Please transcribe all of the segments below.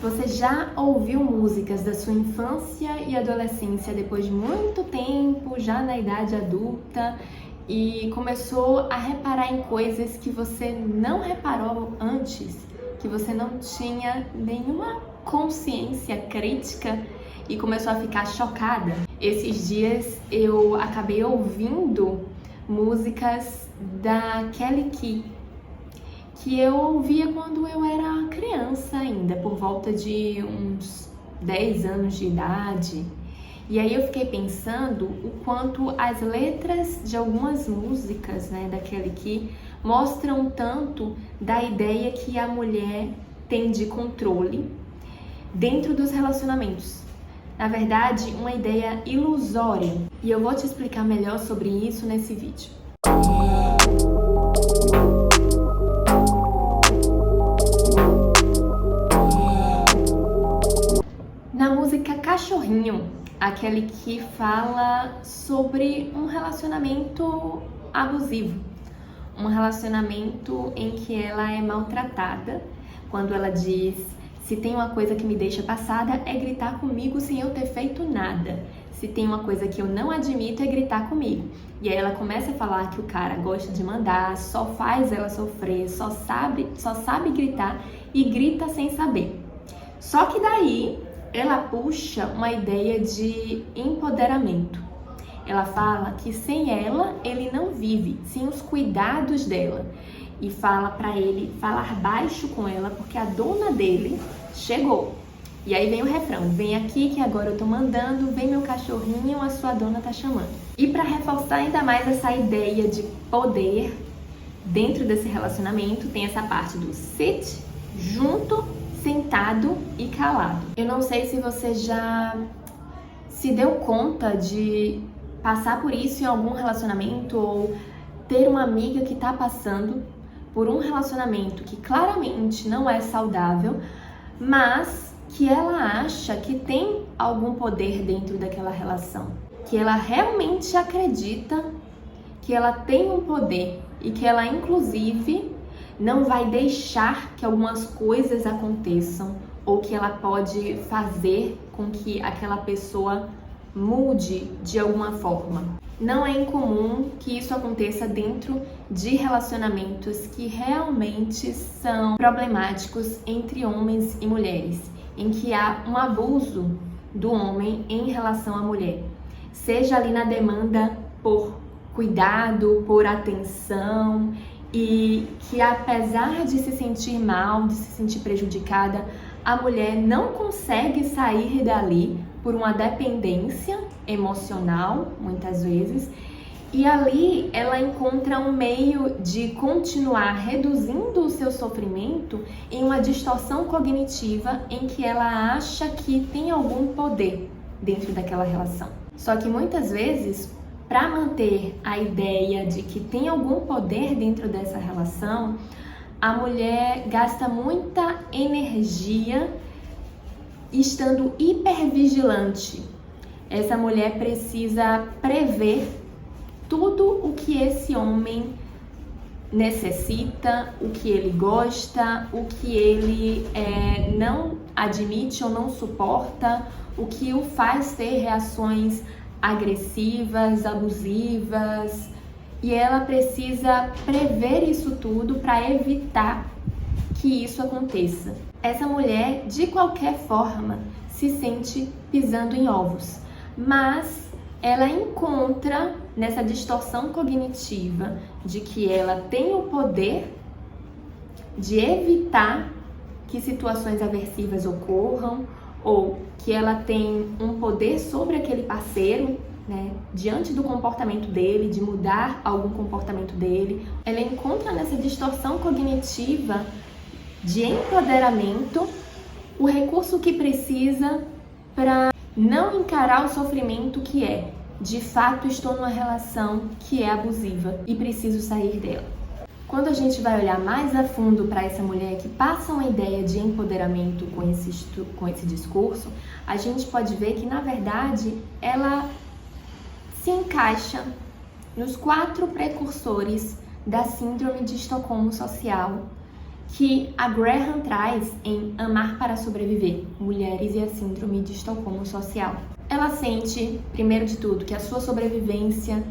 Você já ouviu músicas da sua infância e adolescência depois de muito tempo, já na idade adulta, e começou a reparar em coisas que você não reparou antes, que você não tinha nenhuma consciência crítica e começou a ficar chocada? Esses dias eu acabei ouvindo músicas da Kelly Key, que eu ouvia quando eu era criança ainda, por volta de uns 10 anos de idade. E aí eu fiquei pensando o quanto as letras de algumas músicas, da Kelly Key mostram tanto da ideia que a mulher tem de controle dentro dos relacionamentos. Na verdade, uma ideia ilusória. E eu vou te explicar melhor sobre isso nesse vídeo. Na música Cachorrinho, a Kelly Key fala sobre um relacionamento abusivo, um relacionamento em que ela é maltratada, quando ela diz: se tem uma coisa que me deixa passada é gritar comigo sem eu ter feito nada. Se tem uma coisa que eu não admito é gritar comigo. E aí ela começa a falar que o cara gosta de mandar, só faz ela sofrer, só sabe gritar e grita sem saber. Só que daí ela puxa uma ideia de empoderamento. Ela fala que sem ela ele não vive, sem os cuidados dela. E fala para ele falar baixo com ela porque a dona dele chegou. E aí vem o refrão: vem aqui que agora eu tô mandando, vem meu cachorrinho, a sua dona tá chamando. E para reforçar ainda mais essa ideia de poder dentro desse relacionamento, tem essa parte do sit, junto, sentado e calado. Eu não sei se você já se deu conta de passar por isso em algum relacionamento ou ter uma amiga que tá passando por um relacionamento que claramente não é saudável, mas que ela acha que tem algum poder dentro daquela relação, que ela realmente acredita que ela tem um poder e que ela inclusive não vai deixar que algumas coisas aconteçam ou que ela pode fazer com que aquela pessoa mude de alguma forma. Não é incomum que isso aconteça dentro de relacionamentos que realmente são problemáticos entre homens e mulheres, em que há um abuso do homem em relação à mulher, seja ali na demanda por cuidado, por atenção, e que apesar de se sentir mal, de se sentir prejudicada, a mulher não consegue sair dali por uma dependência emocional, muitas vezes, e ali ela encontra um meio de continuar reduzindo o seu sofrimento em uma distorção cognitiva em que ela acha que tem algum poder dentro daquela relação. Só que muitas vezes, para manter a ideia de que tem algum poder dentro dessa relação, a mulher gasta muita energia estando hipervigilante. Essa mulher precisa prever tudo o que esse homem necessita, o que ele gosta, o que ele não admite ou não suporta, o que o faz ter reações agressivas, abusivas, e ela precisa prever isso tudo para evitar que isso aconteça. Essa mulher, de qualquer forma, se sente pisando em ovos, mas ela encontra nessa distorção cognitiva de que ela tem o poder de evitar que situações aversivas ocorram, ou que ela tem um poder sobre aquele parceiro, diante do comportamento dele, de mudar algum comportamento dele. Ela encontra nessa distorção cognitiva de empoderamento o recurso que precisa para não encarar o sofrimento que é: de fato estou numa relação que é abusiva e preciso sair dela. Quando a gente vai olhar mais a fundo para essa mulher que passa uma ideia de empoderamento com esse discurso, a gente pode ver que, na verdade, ela se encaixa nos 4 precursores da Síndrome de Estocolmo Social, que a Graham traz em Amar para Sobreviver, Mulheres e a Síndrome de Estocolmo Social. Ela sente, primeiro de tudo, que a sua sobrevivência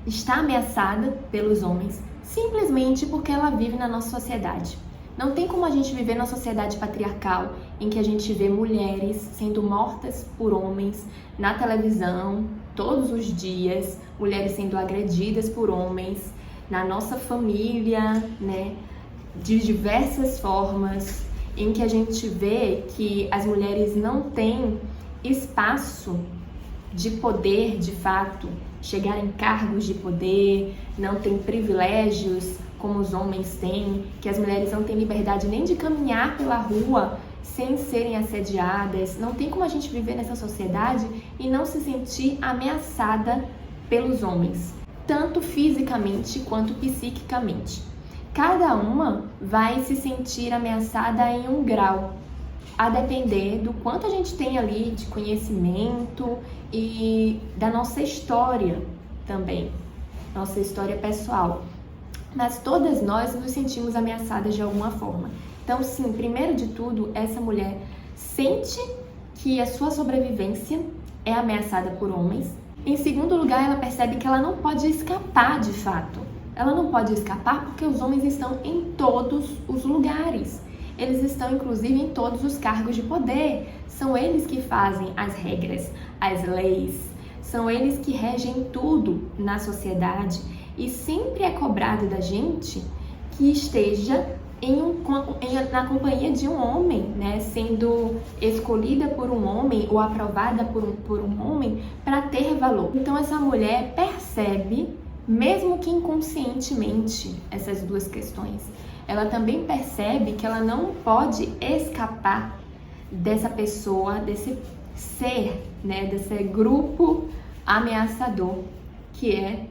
está ameaçada pelos homens, simplesmente porque ela vive na nossa sociedade. Não tem como a gente viver numa sociedade patriarcal em que a gente vê mulheres sendo mortas por homens na televisão todos os dias, mulheres sendo agredidas por homens na nossa família, né, de diversas formas, em que a gente vê que as mulheres não têm espaço de poder, de fato, chegar em cargos de poder, não têm privilégios como os homens têm, que as mulheres não têm liberdade nem de caminhar pela rua sem serem assediadas. Não tem como a gente viver nessa sociedade e não se sentir ameaçada pelos homens, tanto fisicamente quanto psiquicamente. Cada uma vai se sentir ameaçada em um grau, a depender do quanto a gente tem ali de conhecimento e da nossa história também, nossa história pessoal. Mas todas nós nos sentimos ameaçadas de alguma forma. Então, sim, primeiro de tudo, essa mulher sente que a sua sobrevivência é ameaçada por homens. Em segundo lugar, ela percebe que ela não pode escapar de fato. Ela não pode escapar porque os homens estão em todos os lugares. Eles estão, inclusive, em todos os cargos de poder. São eles que fazem as regras, as leis. São eles que regem tudo na sociedade. E sempre é cobrado da gente que esteja na companhia de um homem, né? Sendo escolhida por um homem ou aprovada por um homem para ter valor. Então essa mulher percebe, mesmo que inconscientemente, essas duas questões. Ela também percebe que ela não pode escapar dessa pessoa, desse ser, né? Desse grupo ameaçador que é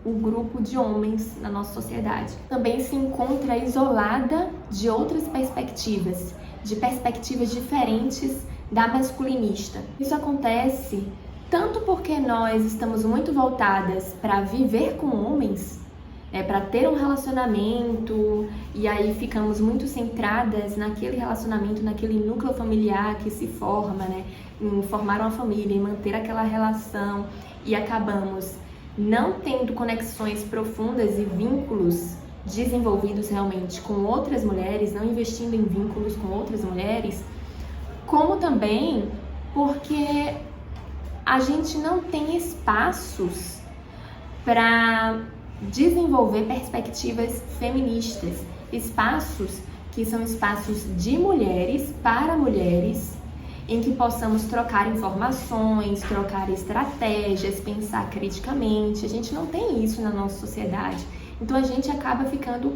o grupo de homens na nossa sociedade. Também se encontra isolada de outras perspectivas, de perspectivas diferentes da masculinista. Isso acontece tanto porque nós estamos muito voltadas para viver com homens, para ter um relacionamento, e aí ficamos muito centradas naquele relacionamento, naquele núcleo familiar que se forma, né, em formar uma família, em manter aquela relação, e acabamos não tendo conexões profundas e vínculos desenvolvidos realmente com outras mulheres, não investindo em vínculos com outras mulheres, como também porque a gente não tem espaços para desenvolver perspectivas feministas, espaços que são espaços de mulheres para mulheres, em que possamos trocar informações, trocar estratégias, pensar criticamente. A gente não tem isso na nossa sociedade. Então a gente acaba ficando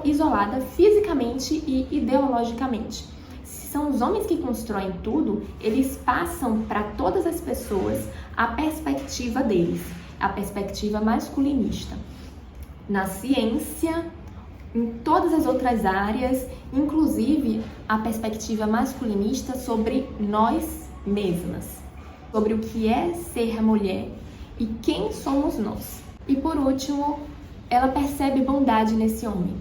isolada fisicamente e ideologicamente. Se são os homens que constroem tudo, eles passam para todas as pessoas a perspectiva deles, a perspectiva masculinista. Na ciência, em todas as outras áreas, inclusive a perspectiva masculinista sobre nós mesmas, sobre o que é ser mulher e quem somos nós. E por último, ela percebe bondade nesse homem.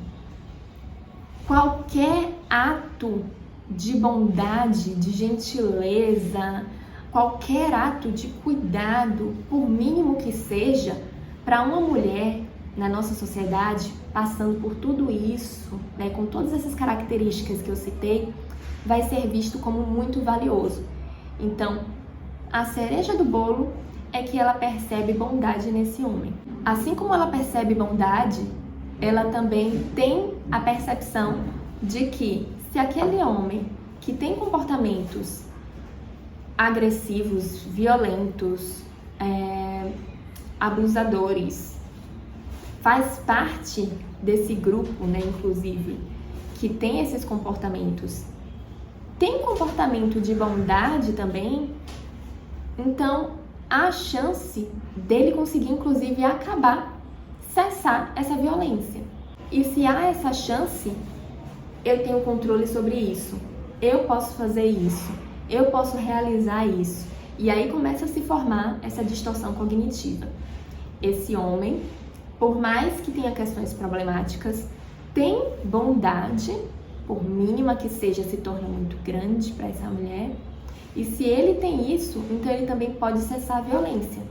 Qualquer ato de bondade, de gentileza, qualquer ato de cuidado, por mínimo que seja, para uma mulher na nossa sociedade, passando por tudo isso, né, com todas essas características que eu citei, vai ser visto como muito valioso. Então, a cereja do bolo é que ela percebe bondade nesse homem. Assim como ela percebe bondade, ela também tem a percepção de que se aquele homem que tem comportamentos agressivos, violentos, abusadores, faz parte desse grupo, né, inclusive, que tem esses comportamentos, tem comportamento de bondade também, então há a chance dele conseguir, inclusive, cessar essa violência. E se há essa chance, eu tenho controle sobre isso, eu posso fazer isso, eu posso realizar isso. E aí começa a se formar essa distorção cognitiva. Esse homem, por mais que tenha questões problemáticas, tem bondade, por mínima que seja, se torna muito grande para essa mulher. E se ele tem isso, então ele também pode cessar a violência.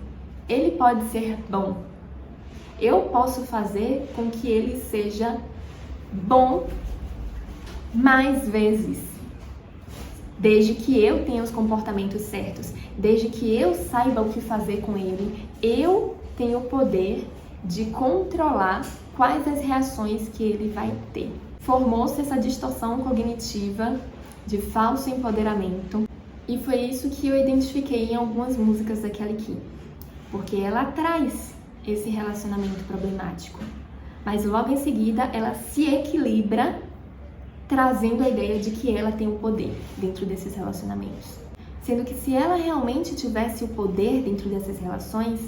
Ele pode ser bom. Eu posso fazer com que ele seja bom mais vezes, desde que eu tenha os comportamentos certos, desde que eu saiba o que fazer com ele. Eu tenho o poder de controlar quais as reações que ele vai ter. Formou-se essa distorção cognitiva de falso empoderamento, e foi isso que eu identifiquei em algumas músicas da Kelly Key, porque ela traz esse relacionamento problemático, mas logo em seguida ela se equilibra, trazendo a ideia de que ela tem o poder dentro desses relacionamentos. Sendo que se ela realmente tivesse o poder dentro dessas relações,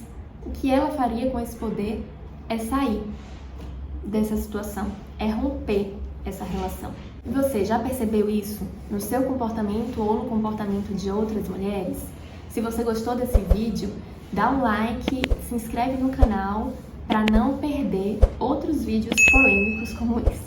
o que ela faria com esse poder é sair dessa situação, é romper essa relação. E você já percebeu isso no seu comportamento ou no comportamento de outras mulheres? Se você gostou desse vídeo, dá um like, se inscreve no canal para não perder outros vídeos polêmicos como esse.